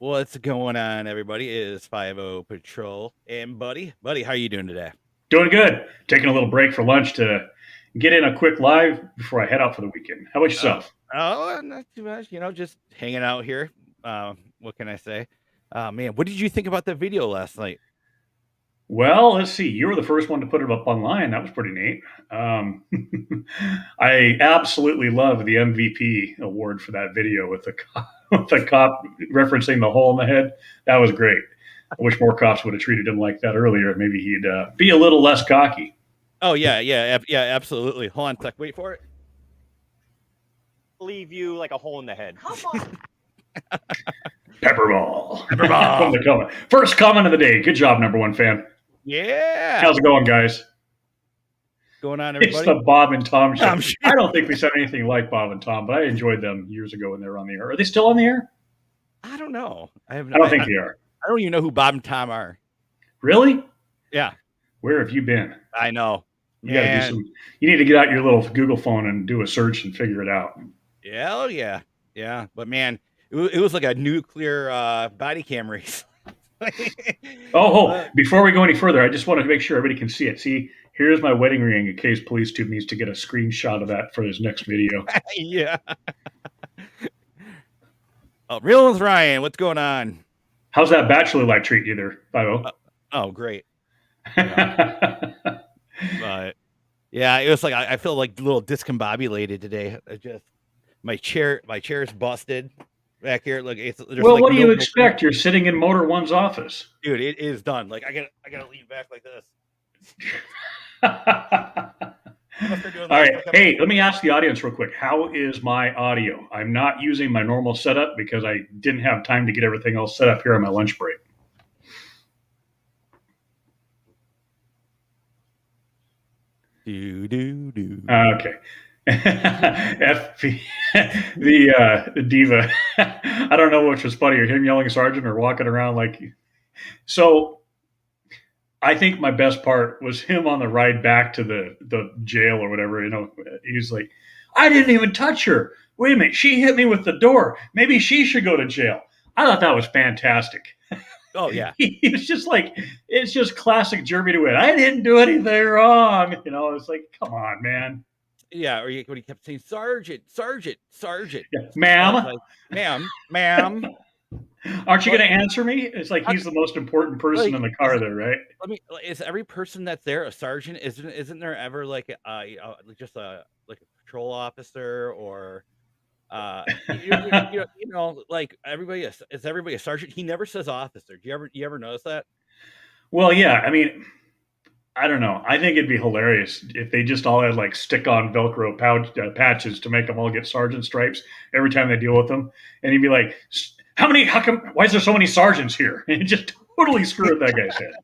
What's going on, everybody? It is 50 Patrol. And buddy, how are you doing today? Doing good. Taking a little break for lunch to get in a quick live before I head out for the weekend. How about Oh, yourself? not too much. Just hanging out here. What can I say? Man, what did you think about the video last night? Well, let's see. You were the first one to put it up online. That was pretty neat. Um, I absolutely love the MVP award for that video with the cop, with the cop referencing the hole in the head. That was great. I wish more cops would have treated him like that earlier. Maybe he'd be a little less cocky. Oh yeah, absolutely. Hold on a sec. Wait for it. Leave you like a hole in the head. Come on. Pepperball. From Pepperball. the comment. First comment of the day. Good job, number one fan. Yeah. How's it going, guys? Going on, It's everybody? the Bob and Tom show. I'm sure. I don't think we said anything like Bob and Tom, but I enjoyed them years ago when they were on the air. Are they still on the air? I don't know. I have. I don't think they are. I don't even know who Bob and Tom are. Really? Yeah, Where have you been? I know. You got to do some. You need to get out your little Google phone and do a search and figure it out. Hell yeah. But man, it was like a nuclear body cam race. Before we go any further, I just want to make sure everybody can see it. See, here's my wedding ring in case Police Tube needs to get a screenshot of that for his next video. Yeah. Oh, Real with Ryan, what's going on? How's that bachelor life treat you there, 50? Oh, great. But yeah, it was like I feel like a little discombobulated today. My chair's busted back here. Like Well, like what do you expect? You're sitting in Motor One's office. Dude, it is done. Like I gotta lean back like this. All right. Hey, let me ask the audience real quick. How is my audio? I'm not using my normal setup because I didn't have time to get everything else set up here on my lunch break. Do. Okay. FP, the diva. I don't know which was funnier, him yelling sergeant or walking around like. So I think my best part was him on the ride back to the jail or whatever. He was like, I didn't even touch her. Wait a minute, she hit me with the door. Maybe she should go to jail. I thought that was fantastic. Oh yeah. He was just like, it's just classic Jeremy Dewitt. I didn't do anything wrong. It's like, come on, man. Yeah, or when he kept saying sergeant. Yeah. Ma'am. Like, ma'am. Aren't you going to answer me? It's like he's the most important person in the car there, right? Is every person that's there a sergeant? Isn't there ever like just a patrol officer or like everybody is everybody a sergeant? He never says officer. Do you ever notice that? Well, yeah. I mean, I don't know. I think it'd be hilarious if they just all had like stick-on Velcro patches to make them all get sergeant stripes every time they deal with them, and he'd be like, why is there so many sergeants here? And just totally screw up that guy's head.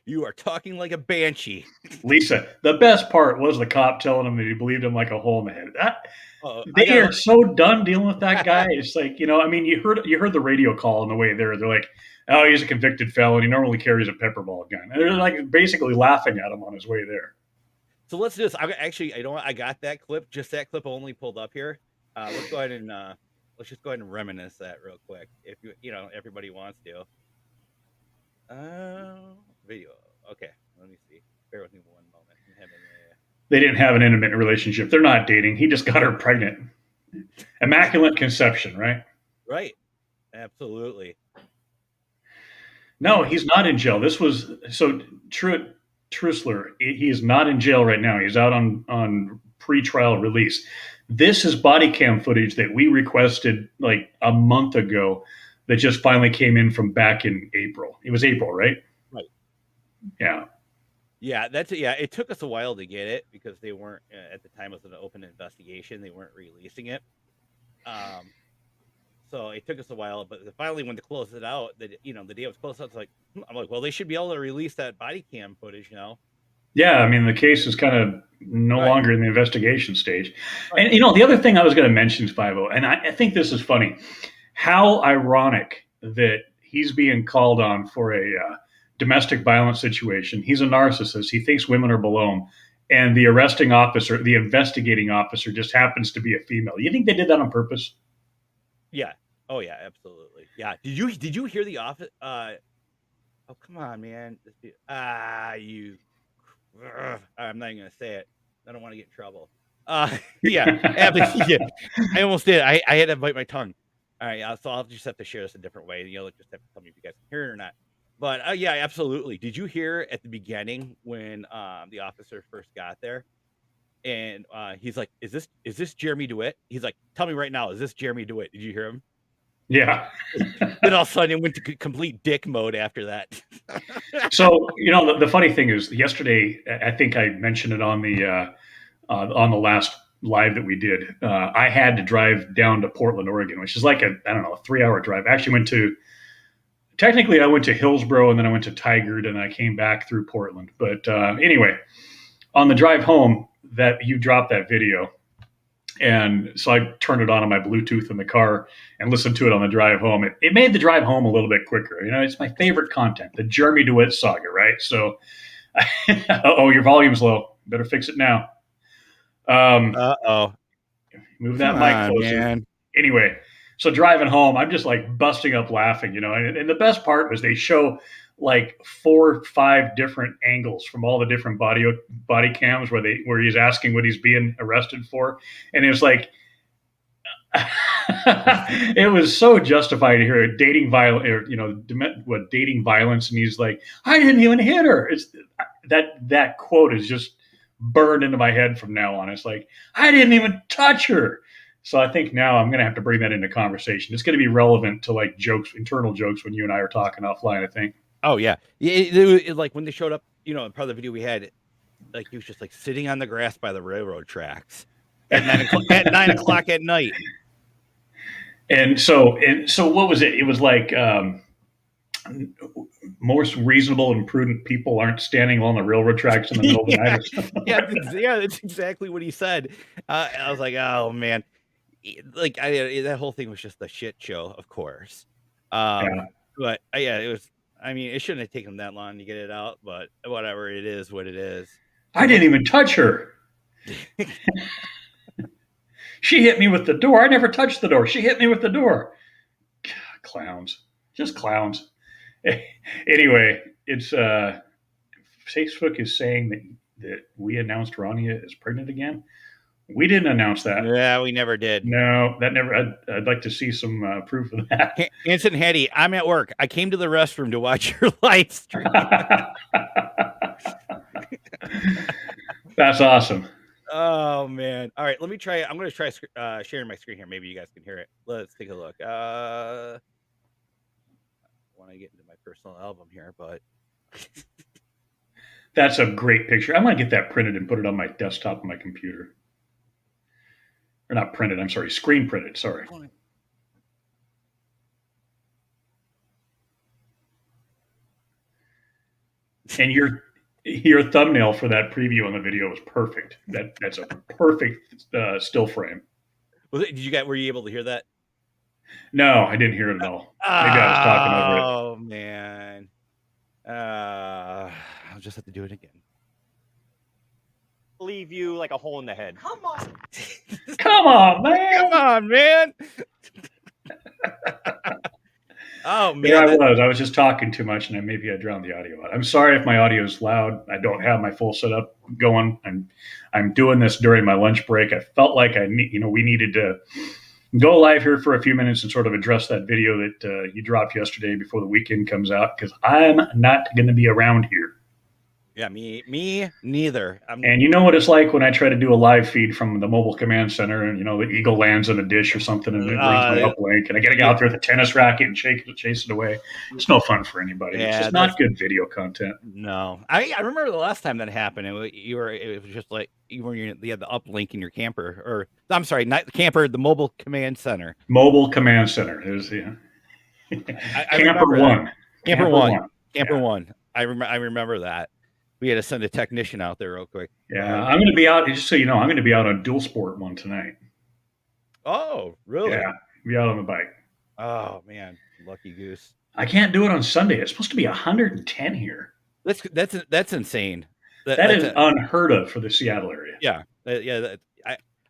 You are talking like a banshee. Lisa, the best part was the cop telling him that he believed him like a hole in the head. They are so done dealing with that guy. It's like, you heard the radio call on the way there. They're like, oh, he's a convicted felon. He normally carries a pepperball gun. And they're like basically laughing at him on his way there. So let's do this. I got that clip, just that clip only pulled up here. Let's go ahead and let's just go ahead and reminisce that real quick. If everybody wants to. Video. Okay, let me see. Bear with me one moment. They didn't have an intimate relationship. They're not dating. He just got her pregnant. Immaculate conception, right? Right. Absolutely. No, he's not in jail. This was so Trusler. He is not in jail right now. He's out on pre-trial release. This is body cam footage that we requested like a month ago that just finally came in from back in April. It was April, right? Right. Yeah. Yeah, it took us a while to get it because they weren't at the time it was an open investigation. They weren't releasing it. So it took us a while, but finally when to close it out, the day it was closed out, I'm like, well, they should be able to release that body cam footage now. Yeah, I mean, the case is kind of no longer in the investigation stage. Right. And, the other thing I was going to mention is 50, and I think this is funny. How ironic that he's being called on for a domestic violence situation. He's a narcissist. He thinks women are below him. And the arresting officer, the investigating officer, just happens to be a female. You think they did that on purpose? Yeah. Oh yeah, absolutely. Yeah. Did you hear the office? Oh come on, man. You. I'm not even gonna say it. I don't want to get in trouble. Yeah, yeah. I almost did. I had to bite my tongue. All right, so I'll just have to share this a different way. You'll just have to tell me if you guys can hear it or not. But yeah, absolutely. Did you hear at the beginning when the officer first got there, and he's like, "Is this Jeremy Dewitt?" He's like, "Tell me right now, is this Jeremy Dewitt?" Did you hear him? Yeah. Then all of a sudden it went to complete dick mode after that. So the funny thing is, yesterday I think I mentioned it on the last live that we did. I had to drive down to Portland, Oregon, which is like a I don't know 3 hour drive. I actually I went to Hillsboro and then I went to Tigard and I came back through Portland. But anyway, on the drive home, that you dropped that video, and so I turned it on my Bluetooth in the car and listened to it on the drive home. It made the drive home a little bit quicker. It's my favorite content, the Jeremy Dewitt saga, right? So, oh, your volume's low. Better fix it now. Uh-oh. Move Come that mic on, closer. man. Anyway, so driving home, I'm just like busting up laughing, and the best part was they show like 4 or 5 different angles from all the different body cams where he's asking what he's being arrested for, and it was like it was so justified to hear dating violence, dating violence, and he's like, I didn't even hit her. It's that quote is just burned into my head from now on. It's like, I didn't even touch her. So I think now I'm going to have to bring that into conversation. It's going to be relevant to like internal jokes when you and I are talking offline, I think. Oh yeah. It, like when they showed up, part of the video we had, like he was just like sitting on the grass by the railroad tracks at 9 o'clock at night. And so what was it? It was like most reasonable and prudent people aren't standing on the railroad tracks in the middle of the night or something. Yeah, that's exactly what he said. I was like, oh man, like that whole thing was just a shit show, of course. Yeah. But yeah, it was. I mean, it shouldn't have taken that long to get it out, but whatever, it is what it is. I didn't even touch her. She hit me with the door. I never touched the door. She hit me with the door. God, clowns. Just clowns. Anyway, it's Facebook is saying that we announced Rania is pregnant again. We didn't announce that. Yeah, we never did. No, that never. I'd like to see some proof of that. Hanson Hattie, I'm at work. I came to the restroom to watch your live stream. That's awesome. Oh man! All right, let me try. I'm going to try sharing my screen here. Maybe you guys can hear it. Let's take a look. I want to get into my personal album here, but that's a great picture. I'm going to get that printed and put it on my desktop on my computer. Or not printed. I'm sorry, screen printed. Sorry. And your thumbnail for that preview on the video was perfect. That's a perfect still frame. Did you get? Were you able to hear that? No, I didn't hear it at all. Maybe I was talking over it. Oh man, I'll just have to do it again. Leave you like a hole in the head. Come on, come on, man! Come on, man! Oh man, I was just talking too much, and maybe I drowned the audio out. I'm sorry if my audio is loud. I don't have my full setup going. I'm doing this during my lunch break. I felt like we needed to go live here for a few minutes and sort of address that video that you dropped yesterday before the weekend comes out, because I'm not going to be around here. Yeah, me neither. And you know what it's like when I try to do a live feed from the mobile command center, and the eagle lands on a dish or something, and it brings my uplink, and I got to get out there with a tennis racket and chase it away. It's no fun for anybody. Yeah, it's just not good video content. No, I remember the last time that happened. It was just like you had the uplink in your camper, or I'm sorry, not the camper, the mobile command center. Mobile command center. There's Camper One. Camper One. I remember that. We had to send a technician out there real quick. Yeah, I'm going to be out. Just so you know, I'm going to be out on Dual Sport one tonight. Oh, really? Yeah, be out on the bike. Oh man, lucky goose! I can't do it on Sunday. It's supposed to be 110 here. That's insane. That is unheard of for the Seattle area. Yeah, yeah.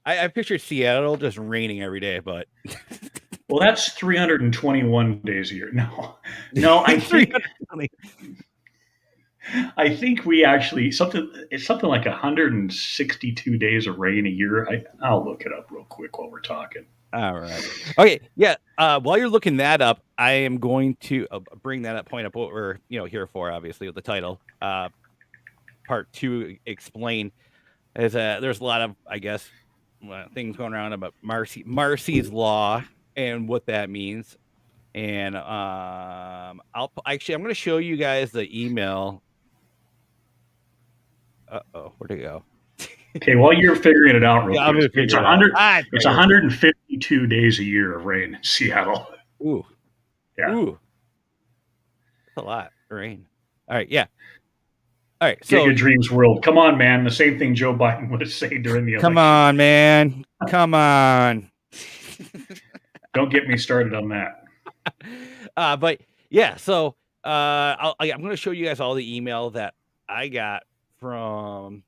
I pictured Seattle just raining every day, but Well, that's 321 days a year. No, I think 320. we actually it's something like 162 days of rain a year. I'll look it up real quick while we're talking. All right. Okay. Yeah. While you're looking that up, I am going to bring that up, point up what we're here for, obviously, with the title. Part 2, explain. There's a lot of, I guess, things going around about Marsy's law and what that means. And I'm going to show you guys the email. Where'd it go? Okay, while you're figuring it out real Yeah, I'm quick, gonna figure it out. it's 152 days a year of rain in Seattle. Ooh. Yeah. Ooh. That's a lot of rain. All right, yeah. All right, so get your dreams world. Come on, man. The same thing Joe Biden would have said during the election. Come on, man. Come on. Don't get me started on that. But yeah, so I'm going to show you guys all the email that I got from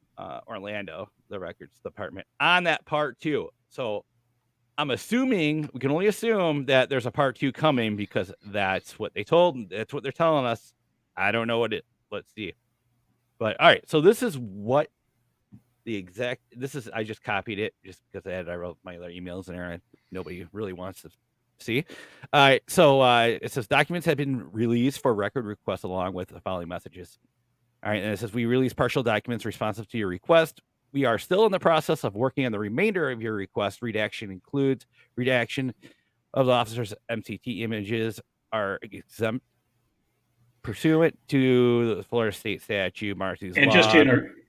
Orlando, the records department, on that part 2. So I'm assuming, we can only assume that there's a part 2 coming because that's what they told. That's what they're telling us. I don't know what it. Let's see. But all right, so this is what I just copied it just because I wrote my other emails in there and nobody really wants to see. All right, so it says documents have been released for record request along with the following messages. All right, and it says we release partial documents responsive to your request. We are still in the process of working on the remainder of your request. Redaction includes redaction of the officer's MCT images are exempt pursuant to the Florida State statute, Marsy's and law.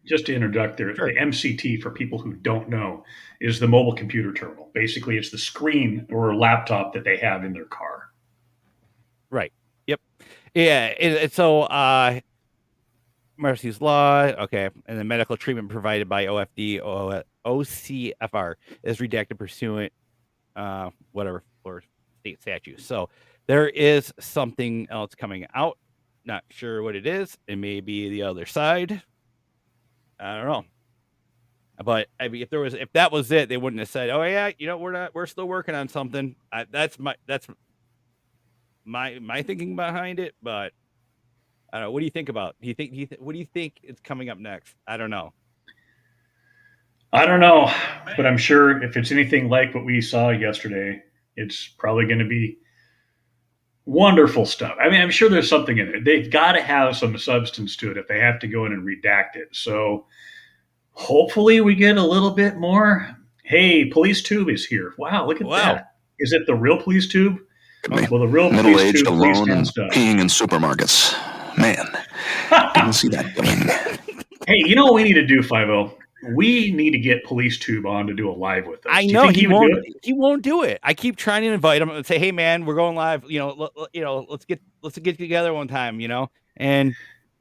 Just to interject there, sure. The MCT, for people who don't know, is the mobile computer terminal. Basically, it's the screen or laptop that they have in their car. Right. Yep. Yeah. So Marsy's law, okay, and the medical treatment provided by OFD, OCFR is redacted pursuant, whatever, Florida State statute. So there is something else coming out. Not sure what it is. It may be the other side. I don't know. But I mean, if that was it, they wouldn't have said, "Oh yeah, we're still working on something." That's my thinking behind it. But I don't know. What do you think about? What do you think is coming up next? I don't know. But I'm sure if it's anything like what we saw yesterday, it's probably going to be wonderful stuff. I mean, I'm sure there's something in it. They've got to have some substance to it if they have to go in and redact it. So hopefully we get a little bit more. Hey, police tube is here. Wow, look at that. Is it the real police tube? Well, the real police tube alone and peeing in supermarkets. Man, didn't see that coming. Hey, you know what we need to do, 50? We need to get Police Tube on to do a live with us. I know he won't do it. I keep trying to invite him and say, "Hey, man, we're going live. Let's get together one time. And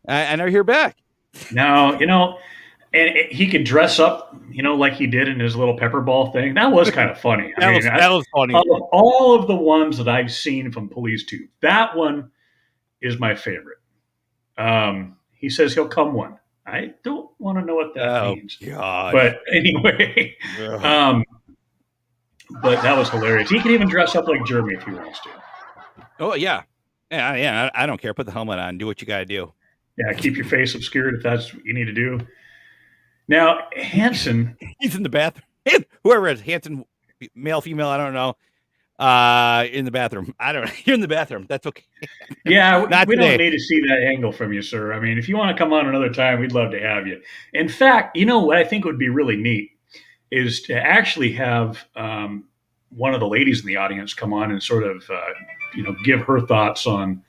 I never hear back. No, and he could dress up, like he did in his little pepper ball thing. That was kind of funny. That was funny. Of all of the ones that I've seen from Police Tube, that one is my favorite. He says he'll come one. I don't want to know what that means. God. But anyway, but that was hilarious. He can even dress up like Jeremy if he wants to. Oh, yeah. Yeah, I don't care. Put the helmet on. Do what you got to do. Yeah, keep your face obscured if that's what you need to do. Now, Hanson. He's in the bathroom. Whoever is Hanson, male, female, I don't know. In the bathroom. I don't know. You're in the bathroom. That's okay. Yeah, we don't need to see that angle from you, sir. I mean, if you want to come on another time, we'd love to have you. In fact, what I think would be really neat is to actually have one of the ladies in the audience come on and sort of, give her thoughts on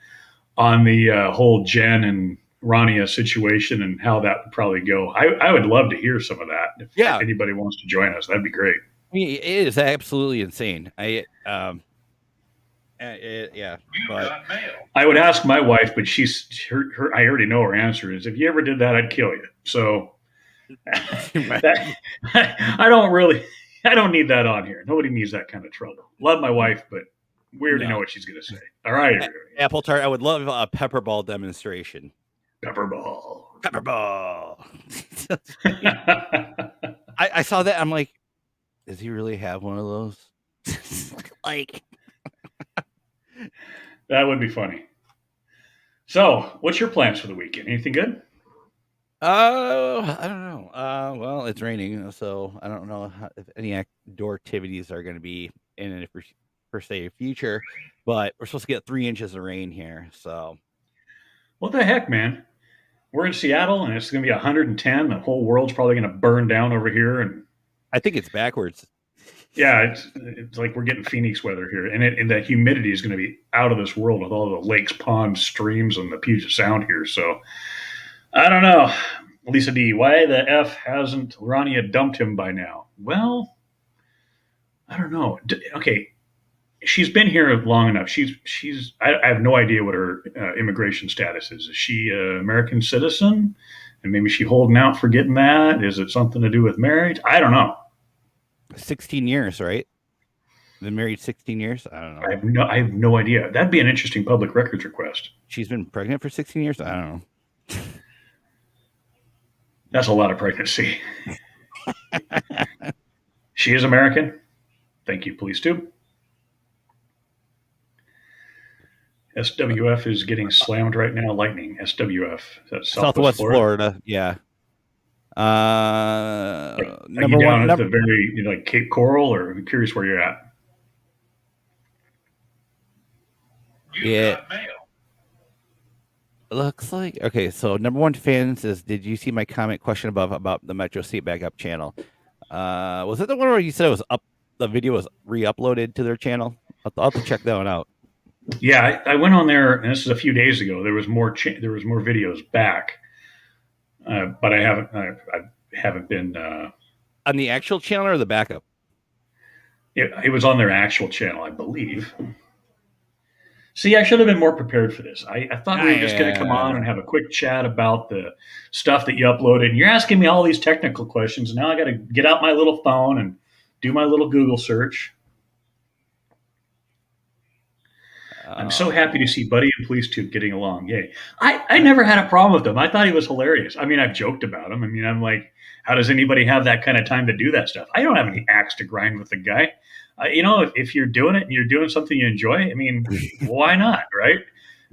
the whole Jen and Rania situation and how that would probably go. I would love to hear some of that. If anybody wants to join us, that'd be great. I mean, it is absolutely insane. But I would ask my wife, but I already know her answer is, if you ever did that, I'd kill you. So I don't need that on here. Nobody needs that kind of trouble. Love my wife, but we already know what she's going to say. All right. Apple tart. I would love a pepper ball demonstration. Pepper ball. I saw that. I'm like, does he really have one of those? Like, That would be funny. So, what's your plans for the weekend? Anything good? I don't know. Well, it's raining, so I don't know if any outdoor activities are going to be in it per se future. But we're supposed to get 3 inches of rain here, so What the heck, man? We're in Seattle, and it's going to be 110. The whole world's probably going to burn down over here, and I think it's backwards. yeah, it's like we're getting Phoenix weather here, and the humidity is going to be out of this world with all the lakes, ponds, streams, and the Puget Sound here. So I don't know, Lisa D. Why the f hasn't Rania dumped him by now? Well, I don't know. Okay, she's been here long enough. I have no idea what her immigration status is. Is she an American citizen? And maybe she holding out for getting that? Is it something to do with marriage? I don't know. 16 years, right? Been married 16 years? I don't know. I have no idea. That'd be an interesting public records request. She's been pregnant for 16 years? I don't know. That's a lot of pregnancy. She is American. Thank you, police too. SWF is getting slammed right now. Lightning. SWF. That's Southwest Florida. Yeah. Are you down at the very like Cape Coral, or I'm curious where you're at? Yeah. Looks like okay. So number one fan says, "Did you see my comment question above about the Metro Seat Backup channel? Was it the one where you said it was up? The video was re-uploaded to their channel. I'll have to check that one out." Yeah, I went on there, and this is a few days ago. There was more videos back, but I haven't been on the actual channel or the backup. It was on their actual channel, I believe. See, I should have been more prepared for this. I thought we were just going to come on and have a quick chat about the stuff that you uploaded. And you're asking me all these technical questions. And now I got to get out my little phone and do my little Google search. I'm so happy to see Buddy and Police Tube getting along. Yay. I never had a problem with him. I thought he was hilarious. I mean, I've joked about him. I mean, I'm like, how does anybody have that kind of time to do that stuff? I don't have any axe to grind with the guy. If you're doing it and you're doing something you enjoy, I mean, why not, right?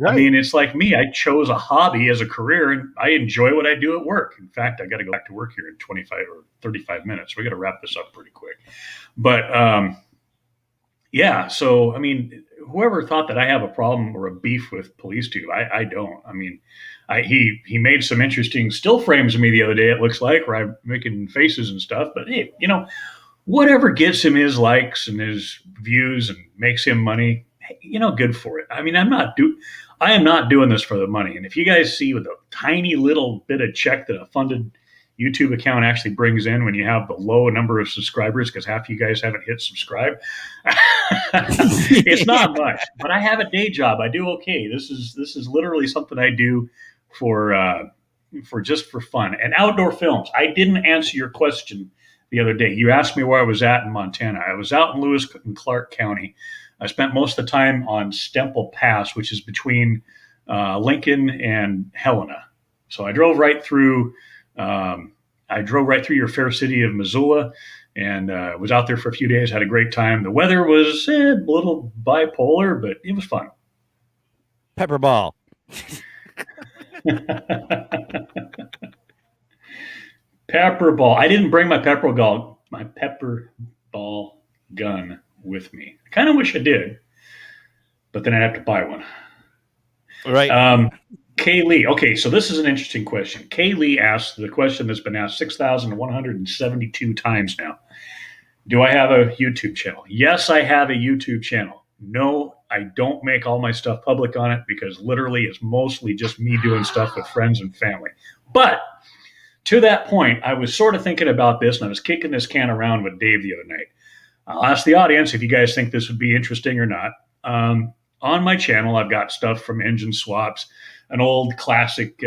I mean, it's like me. I chose a hobby as a career, and I enjoy what I do at work. In fact, I got to go back to work here in 25 or 35 minutes. We got to wrap this up pretty quick. But yeah, so I mean, whoever thought that I have a problem or a beef with Police Tube, I don't. I mean, he made some interesting still frames of me the other day. It looks like where I'm making faces and stuff. But hey, whatever gets him his likes and his views and makes him money, good for it. I mean, I am not doing this for the money. And if you guys see with a tiny little bit of check that a funded YouTube account actually brings in when you have the low number of subscribers, because half you guys haven't hit subscribe, it's not much. But I have a day job. I do okay. This is literally something I do for just for fun. And outdoor films. I didn't answer your question the other day. You asked me where I was at in Montana. I was out in Lewis and Clark County. I spent most of the time on Stemple Pass, which is between Lincoln and Helena. So I drove right through. I drove right through your fair city of Missoula, and was out there for a few days. Had a great time. The weather was a little bipolar, but it was fun. Pepper ball. Pepper ball. I didn't bring my pepper ball gun with me. I kind of wish I did, but then I'd have to buy one. Right. Kay Lee. Okay, so this is an interesting question. Kay Lee asked the question that's been asked 6,172 times now. Do I have a YouTube channel? Yes, I have a YouTube channel. No, I don't make all my stuff public on it because literally it's mostly just me doing stuff with friends and family. But to that point, I was sort of thinking about this, and I was kicking this can around with Dave the other night. I'll ask the audience if you guys think this would be interesting or not. On my channel, I've got stuff from engine swaps, an old classic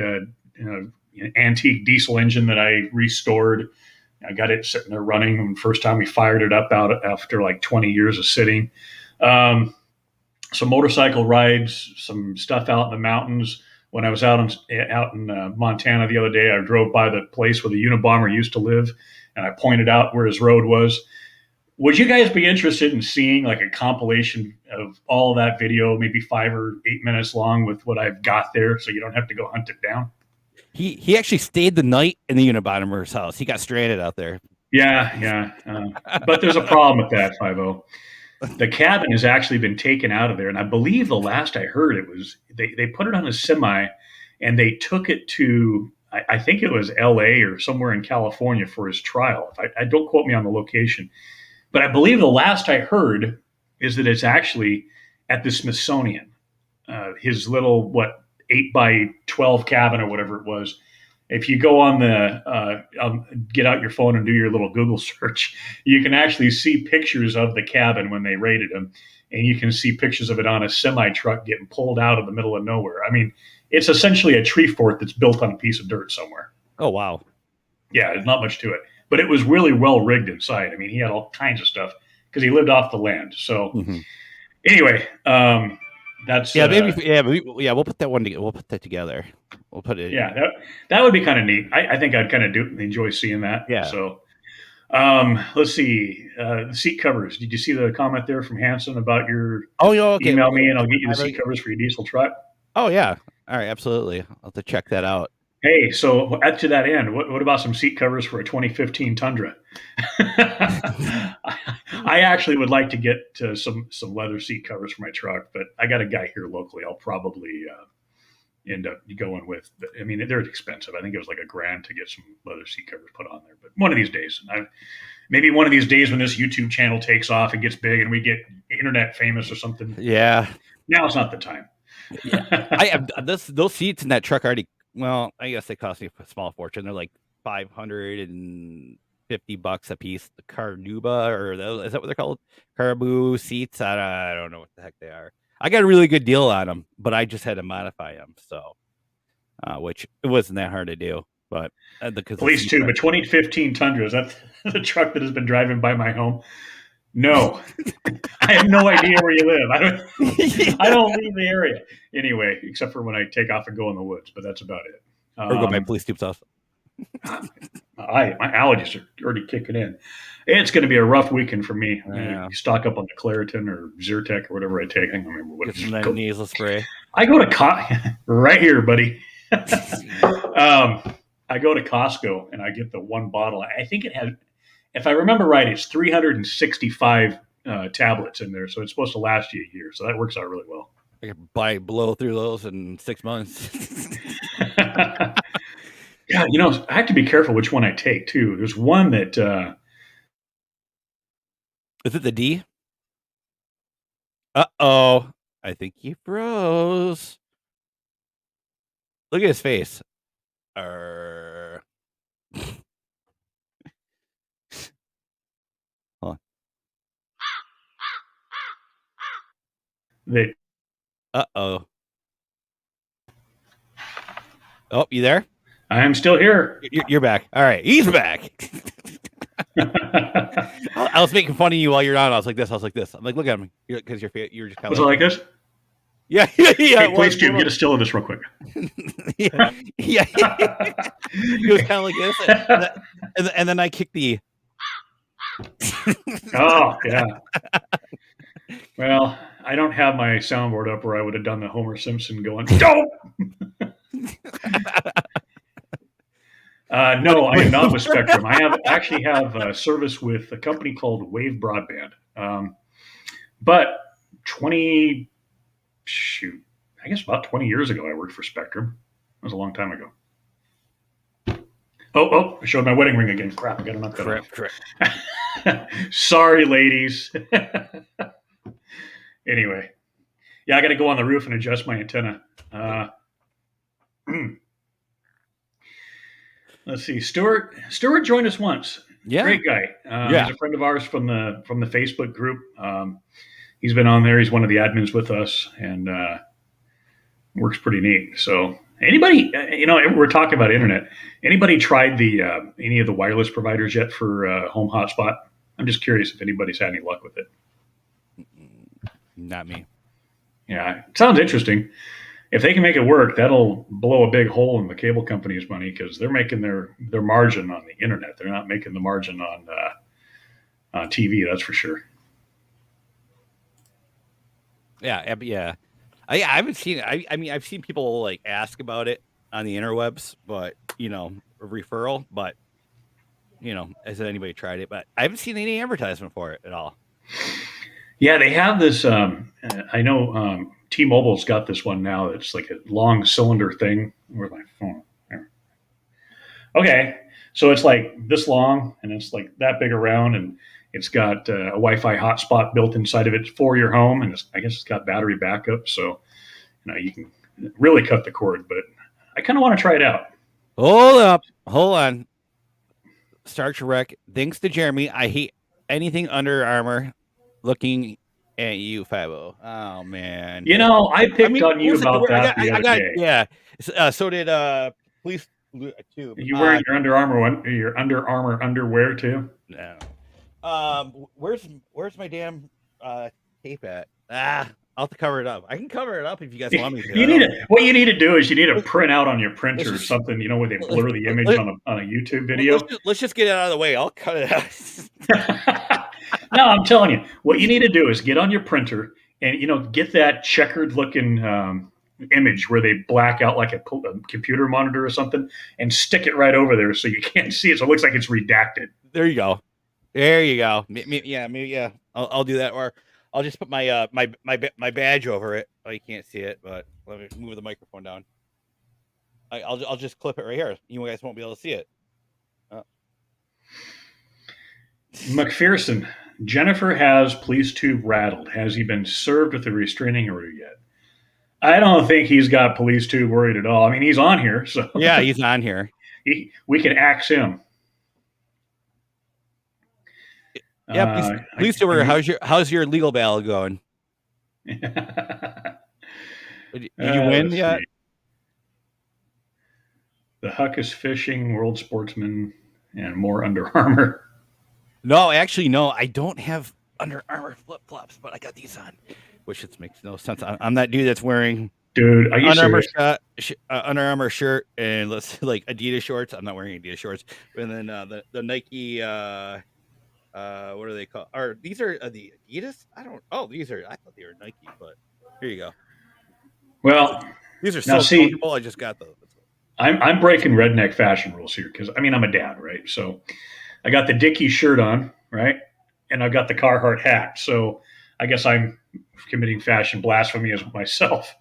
antique diesel engine that I restored. I got it sitting there running the first time we fired it up out after like 20 years of sitting. Some motorcycle rides, some stuff out in the mountains. When I was out in Montana the other day, I drove by the place where the Unabomber used to live, and I pointed out where his road was. Would you guys be interested in seeing like a compilation of all of that video, maybe 5 or 8 minutes long, with what I've got there, so you don't have to go hunt it down? He actually stayed the night in the Unabomber's house. He got stranded out there. Yeah. But there's a problem with that, 5-0. The cabin has actually been taken out of there, and I believe the last I heard it was they put it on a semi, and they took it to I think it was L.A. or somewhere in California for his trial. I don't quote me on the location, but I believe the last I heard is that it's actually at the Smithsonian. His little 8x12 cabin or whatever it was. If you go on get out your phone and do your little Google search, you can actually see pictures of the cabin when they raided him, and you can see pictures of it on a semi truck getting pulled out of the middle of nowhere. I mean, it's essentially a tree fort that's built on a piece of dirt somewhere. Oh, wow. Yeah, there's not much to it, but it was really well rigged inside. I mean, he had all kinds of stuff because he lived off the land. So anyway, that's we'll put that one together. We'll put that together. We'll put it. Yeah, that would be kind of neat. I think I'd kind of enjoy seeing that. Yeah. So, let's see. Seat covers. Did you see the comment there from Hanson about your? Oh, yeah. Okay. Email me and I'll get you the seat covers for your diesel truck. Oh yeah. All right. Absolutely. I'll have to check that out. Hey, so to that end, what about some seat covers for a 2015 Tundra? I actually would like to get some leather seat covers for my truck, but I got a guy here locally. I'll probably end up going with. I mean, they're expensive. I think it was like $1,000 to get some leather seat covers put on there. But one of these days, maybe one of these days when this YouTube channel takes off and gets big and we get internet famous or something. Yeah. Now it's not the time. Yeah. I have those seats in that truck already. Well, I guess they cost me a small fortune. They're like $550 a piece. The Carnuba, or is that what they're called? Caribou seats. I don't know what the heck they are. I got a really good deal on them, but I just had to modify them. So, which it wasn't that hard to do. But police too. But 2015 Tundra, is that the truck that has been driving by my home? No, I have no idea where you live. I don't leave the area anyway, except for when I take off and go in the woods. But that's about it. Or go by police tube stuff. My allergies are already kicking in. It's going to be a rough weekend for me. Stock up on the Claritin or Zyrtec or whatever I take. I don't remember what it's called. Nasal spray. I go to right here, buddy. I go to Costco and I get the one bottle. I think it has, if I remember right, it's 365 tablets in there, so it's supposed to last you a year. So that works out really well. I can blow through those in 6 months. Yeah, I have to be careful which one I take too. There's one that is it the D? Uh-oh. I think he froze. Look at his face. Hold on. Uh-oh. Oh, you there? I am still here. You're back. All right. He's back. I was making fun of you while you're on. I was like this. I'm like, look at me. Because you're just kind of like this? Yeah. Hey, please, Jim, get a still of this real quick. yeah. He was kind of like this. And then I kicked the... Oh, yeah. Well, I don't have my soundboard up where I would have done the Homer Simpson going, don't! No, I am not with Spectrum. I actually have service with a company called Wave Broadband. But I guess about 20 years ago, I worked for Spectrum. That was a long time ago. Oh, I showed my wedding ring again. Crap, I got to knock that off. Correct. Sorry, ladies. Anyway. Yeah, I got to go on the roof and adjust my antenna. Let's see. Stuart joined us once. Yeah. Great guy. He's a friend of ours from the Facebook group. He's been on there. He's one of the admins with us and works pretty neat. So anybody, we're talking about internet. Anybody tried any of the wireless providers yet for home hotspot? I'm just curious if anybody's had any luck with it. Not me. Yeah, it sounds interesting. If they can make it work, that'll blow a big hole in the cable company's money because they're making their margin on the internet. They're not making the margin on TV. That's for sure. Yeah, yeah. I haven't seen it. I mean, I've seen people like ask about it on the interwebs, but a referral. But has anybody tried it? But I haven't seen any advertisement for it at all. Yeah, they have this. I know T-Mobile's got this one now. That's like a long cylinder thing. Where's my phone? There. Okay, so it's like this long, and it's like that big around, and it's got a Wi-Fi hotspot built inside of it for your home, and I guess it's got battery backup, so you can really cut the cord. But I kind of want to try it out. Hold on. Star Trek. Thanks to Jeremy, I hate anything Under Armour. Looking at you, Fabo. Oh man. I picked on you about that the other day. Yeah. So did Police too. Are you wearing your Under Armour underwear too? No. Where's my damn tape at? I'll have to cover it up. I can cover it up if you guys want me to. What you need to do is you need to print out on your printer or something, where they blur the image on a YouTube video. Let's just get it out of the way. I'll cut it out. No, I'm telling you, what you need to do is get on your printer and, get that checkered looking image where they black out like a computer monitor or something and stick it right over there so you can't see it. So it looks like it's redacted. There you go. Yeah. I'll do that. Or I'll just put my my badge over it. Oh, you can't see it, but let me move the microphone down. I'll just clip it right here. You guys won't be able to see it. McPherson, Jennifer has police tube rattled. Has he been served with a restraining order yet? I don't think he's got police tube worried at all. I mean, he's on here, so yeah, he's on here. We can axe him. Yeah, please do worry. How's your legal battle going? Did you win yet? The Huck is fishing, World Sportsman, and more Under Armour. No, actually, no. I don't have Under Armour flip flops, but I got these on, which makes no sense. I'm that dude that's wearing are you Under Armour shirt and like Adidas shorts. I'm not wearing Adidas shorts, and then the Nike. What are they called? These are the Adidas? I thought they were Nike, but here you go. Well, these are so comfortable. I just got those. I'm breaking redneck fashion rules here because I'm a dad, right? So I got the Dickies shirt on, right, and I've got the Carhartt hat. So I guess I'm committing fashion blasphemy as myself,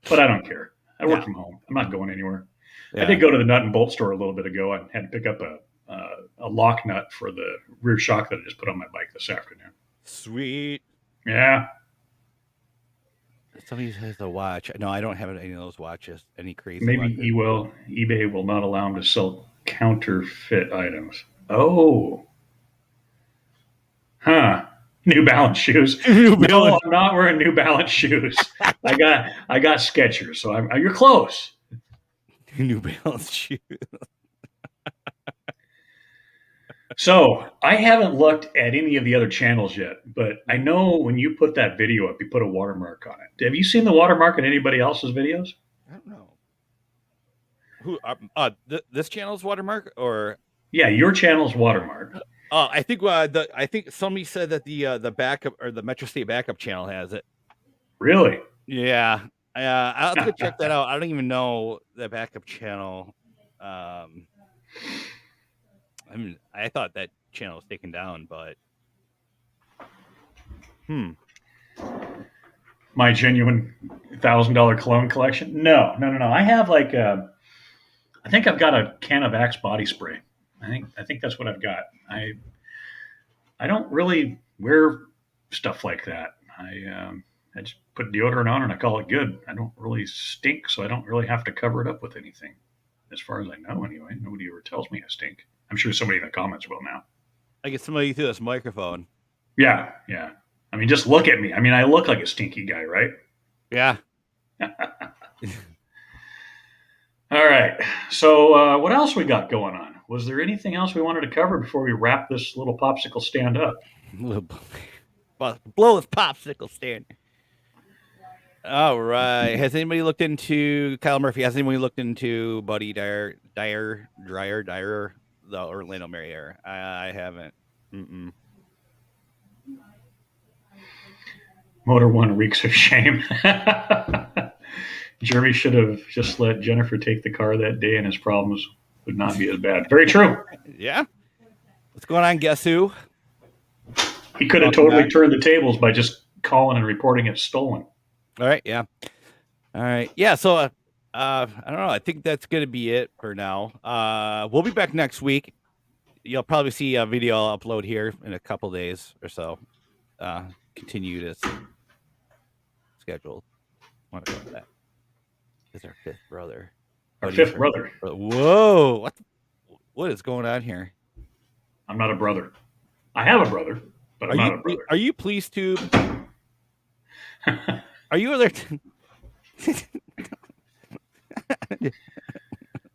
but I don't care. I work from home. I'm not going anywhere. Yeah. I did go to the nut and bolt store a little bit ago. I had to pick up a lock nut for the rear shock that I just put on my bike this afternoon. Sweet. Yeah. Somebody has a watch. No, I don't have any of those watches. Any crazy Maybe watches. eBay will not allow them to sell counterfeit items. Oh. Huh. New Balance shoes. No, I'm not wearing New Balance shoes. I got Skechers, so you're close. New Balance shoes. So I haven't looked at any of the other channels yet, but I know when you put that video up, you put a watermark on it. Have you seen the watermark in anybody else's videos? I don't know. Who? This channel's watermark, or? Yeah, your channel's watermark. I think somebody said that the backup or the Metro State backup channel has it. Really? Yeah. I'll have to check that out. I don't even know the backup channel. I mean, I thought that channel was taken down, but my genuine $1,000 cologne collection? No. I have I think I've got a can of Axe body spray. I think that's what I've got. I don't really wear stuff like that. I just put deodorant on and I call it good. I don't really stink, so I don't really have to cover it up with anything. As far as I know, anyway. Nobody ever tells me I stink. I'm sure somebody in the comments will now. I get somebody through this microphone. Yeah. I mean, just look at me. I mean, I look like a stinky guy, right? Yeah. All right. So what else we got going on? Was there anything else we wanted to cover before we wrap this little popsicle stand up? Blow this popsicle stand. All right. Has anybody looked into Kyle Murphy? Has anybody looked into Buddy Dyer, the Orlando Marriott? I haven't. Mm-mm. Motor One reeks of shame. Jeremy should have just let Jennifer take the car that day, and his problems would not be as bad. Very true. Yeah. What's going on? Guess who? He could have totally turned the tables by just calling and reporting it stolen. All right. Yeah. All right. Yeah. So, I don't know. I think that's going to be it for now. We'll be back next week. You'll probably see a video I'll upload here in a couple days or so. Continue this schedule. I want to go with that. Is our fifth brother. Our fifth brother. Whoa. What is going on here? I'm not a brother. I have a brother, but I'm not a brother. Are you pleased to? Are you alert?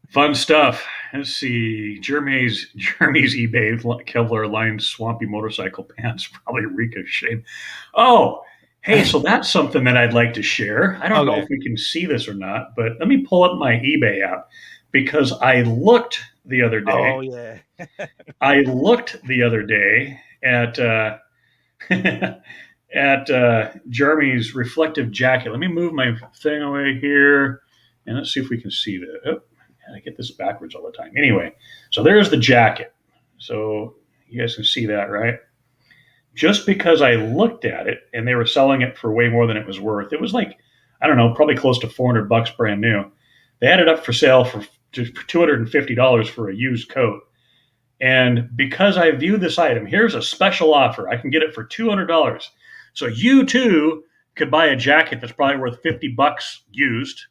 Fun stuff. Let's see. Jeremy's eBay Kevlar lined swampy motorcycle pants probably reek of shame. Oh, hey, so that's something that I'd like to share. I don't know if we can see this or not, but let me pull up my eBay app because I looked the other day. Oh yeah. I looked the other day at Jeremy's reflective jacket. Let me move my thing away here, and let's see if we can see that. Oh, I get this backwards all the time. Anyway, so there's the jacket. So you guys can see that, right? Just because I looked at it and they were selling it for way more than it was worth. It was like, I don't know, probably close to $400 brand new. They had it up for sale for $250 for a used coat. And because I viewed this item, here's a special offer. I can get it for $200. So you too could buy a jacket that's probably worth $50 used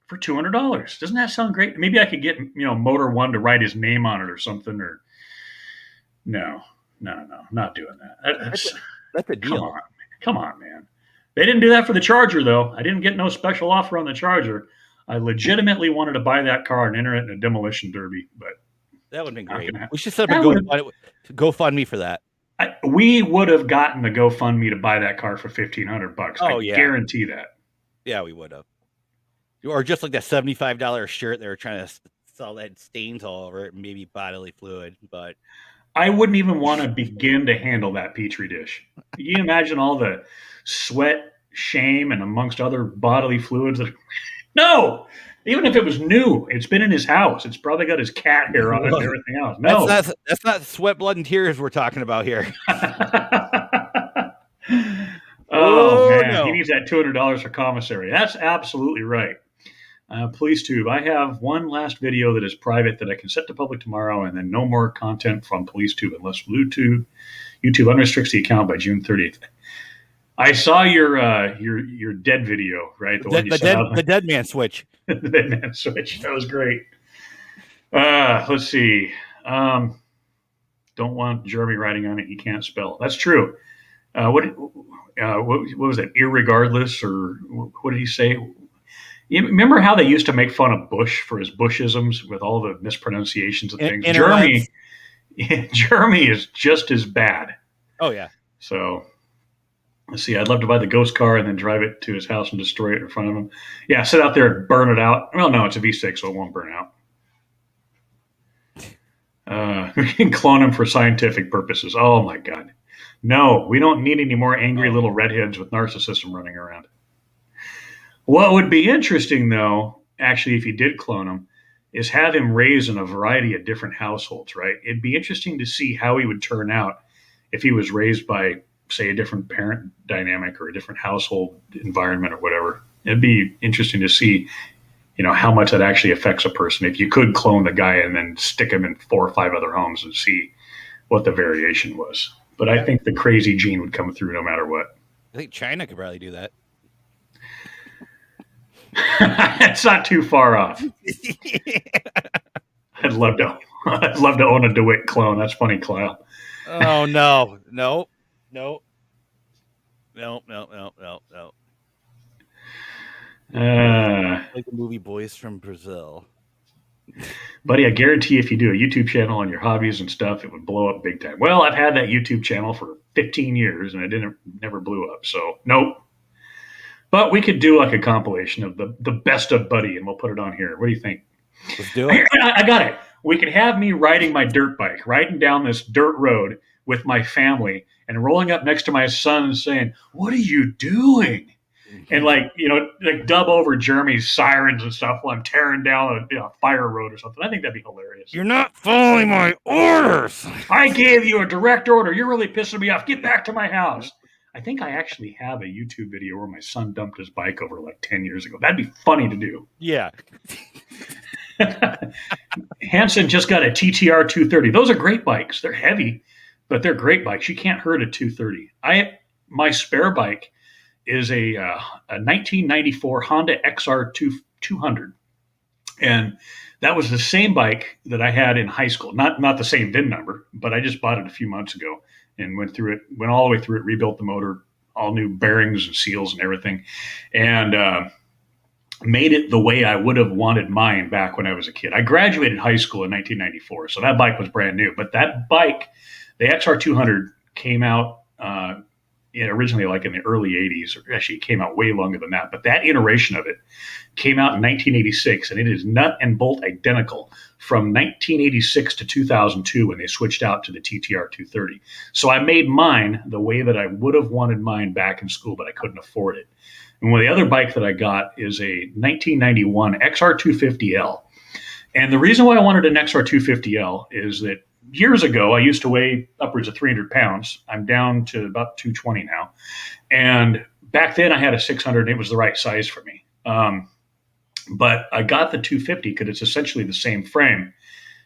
for $200. Doesn't that sound great? Maybe I could get, Motor One to write his name on it or something. Or no, not doing that. That's a deal. Come on, man. They didn't do that for the Charger, though. I didn't get no special offer on the Charger. I legitimately wanted to buy that car and enter it in a demolition derby, but that would have been great. We should set up a GoFundMe for that. We would have gotten the GoFundMe to buy that car for $1,500. Oh, I guarantee that. Yeah, we would have. Or just like that $75 shirt they were trying to sell that stains all over it, maybe bodily fluid. But I wouldn't even want to begin to handle that Petri dish. Can you imagine all the sweat, shame, and amongst other bodily fluids that? No, even if it was new, it's been in his house. It's probably got his cat hair on it and everything else. No, that's not sweat, blood, and tears we're talking about here. Man, no. He needs that $200 for commissary. That's absolutely right. PoliceTube, I have one last video that is private that I can set to public tomorrow, and then no more content from PoliceTube unless YouTube unrestricts the account by June 30th. I saw your dead video, right? The dead man switch. The dead man switch. That was great. Let's see. Don't want Jeremy writing on it. He can't spell. That's true. What was that? Irregardless, or what did he say? You remember how they used to make fun of Bush for his Bushisms with all the mispronunciations of things? Jeremy is just as bad. Oh yeah. So let's see. I'd love to buy the ghost car and then drive it to his house and destroy it in front of him. Yeah, sit out there and burn it out. Well, no, it's a V6, so it won't burn out. We can clone him for scientific purposes. Oh my God. No, we don't need any more angry little redheads with narcissism running around. What would be interesting, though, actually, if you did clone him, is have him raised in a variety of different households, right? It'd be interesting to see how he would turn out if he was raised by, say, a different parent dynamic or a different household environment or whatever. It'd be interesting to see, how much that actually affects a person. If you could clone the guy and then stick him in 4 or 5 other homes and see what the variation was. But I think the crazy gene would come through no matter what. I think China could probably do that. It's not too far off. I'd love to own a Dewitt clone. That's funny, Kyle. Oh no. Like the movie Boys from Brazil. Buddy, I guarantee if you do a YouTube channel on your hobbies and stuff, it would blow up big time. Well, I've had that YouTube channel for 15 years and it never blew up. So nope. But we could do like a compilation of the best of Buddy, and we'll put it on here. What do you think? Let's do it. I got it. We could have me riding my dirt bike, riding down this dirt road with my family and rolling up next to my son and saying, "What are you doing?" And like dub over Jeremy's sirens and stuff while I'm tearing down a fire road or something. I think that'd be hilarious. You're not following my orders. I gave you a direct order. You're really pissing me off. Get back to my house. I think I actually have a YouTube video where my son dumped his bike over like 10 years ago. That'd be funny to do. Yeah. Hanson just got a TTR 230. Those are great bikes. They're heavy, but they're great bikes. You can't hurt a 230. My spare bike is a 1994 Honda XR 200. And that was the same bike that I had in high school. Not the same VIN number, but I just bought it a few months ago and went all the way through it, rebuilt the motor, all new bearings and seals and everything, and made it the way I would have wanted mine back when I was a kid. I graduated high school in 1994, so that bike was brand new. But that bike, the XR 200, came out originally like in the early 80s, or actually it came out way longer than that. But that iteration of it came out in 1986, and it is nut and bolt identical from 1986 to 2002 when they switched out to the TTR 230. So I made mine the way that I would have wanted mine back in school, but I couldn't afford it. And the other bike that I got is a 1991 XR 250L. And the reason why I wanted an XR 250L is that years ago, I used to weigh upwards of 300 pounds. I'm down to about 220 now. And back then I had a 600 and it was the right size for me. But I got the 250 because it's essentially the same frame.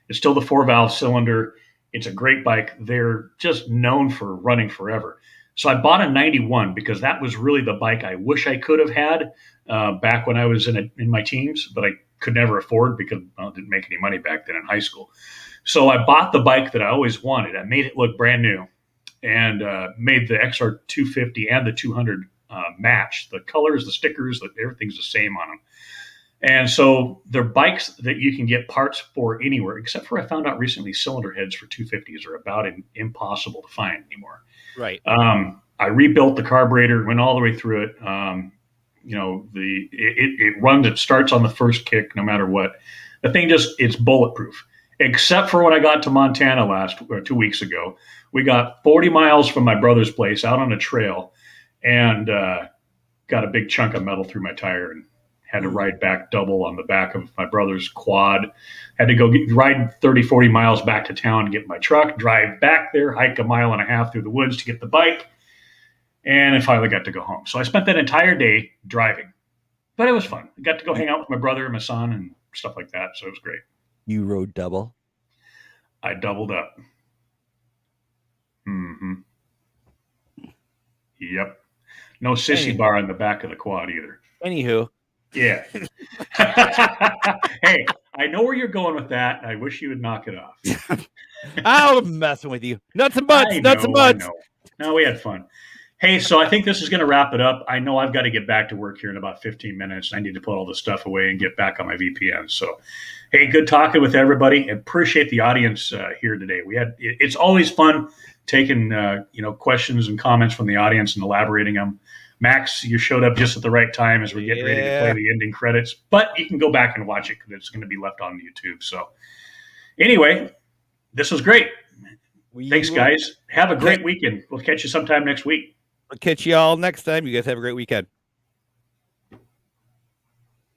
It's still the 4-valve cylinder. It's a great bike. They're just known for running forever. So I bought a 91 because that was really the bike I wish I could have had back when I was in my teens, but I could never afford because I didn't make any money back then in high school. So I bought the bike that I always wanted. I made it look brand new and made the XR 250 and the 200 match. The colors, the stickers, everything's the same on them. And so they're bikes that you can get parts for anywhere, except for I found out recently cylinder heads for 250s are about impossible to find anymore. Right. I rebuilt the carburetor, went all the way through it. It runs, it starts on the first kick no matter what. The thing it's bulletproof. Except for when I got to Montana 2 weeks ago. We got 40 miles from my brother's place out on a trail and got a big chunk of metal through my tire and had to ride back double on the back of my brother's quad. Had to go ride 30, 40 miles back to town, get my truck, drive back there, hike 1.5 miles through the woods to get the bike. And I finally got to go home. So I spent that entire day driving. But it was fun. I got to go hang out with my brother and my son and stuff like that. So it was great. You rode double? I doubled up. Mm-hmm. Yep. No sissy bar on the back of the quad either. Anywho. Yeah. Hey, I know where you're going with that. I wish you would knock it off. I'm messing with you. Nuts and butts. No, we had fun. Hey, so I think this is going to wrap it up. I know I've got to get back to work here in about 15 minutes. I need to put all this stuff away and get back on my VPN. So, hey, good talking with everybody. Appreciate the audience here today. It's always fun taking questions and comments from the audience and elaborating them. Max, you showed up just at the right time as we're getting ready to play the ending credits, but you can go back and watch it because it's going to be left on YouTube. So, anyway, this was great. Thanks, guys. Have a great weekend. We'll catch you sometime next week. I'll catch you all next time. You guys have a great weekend.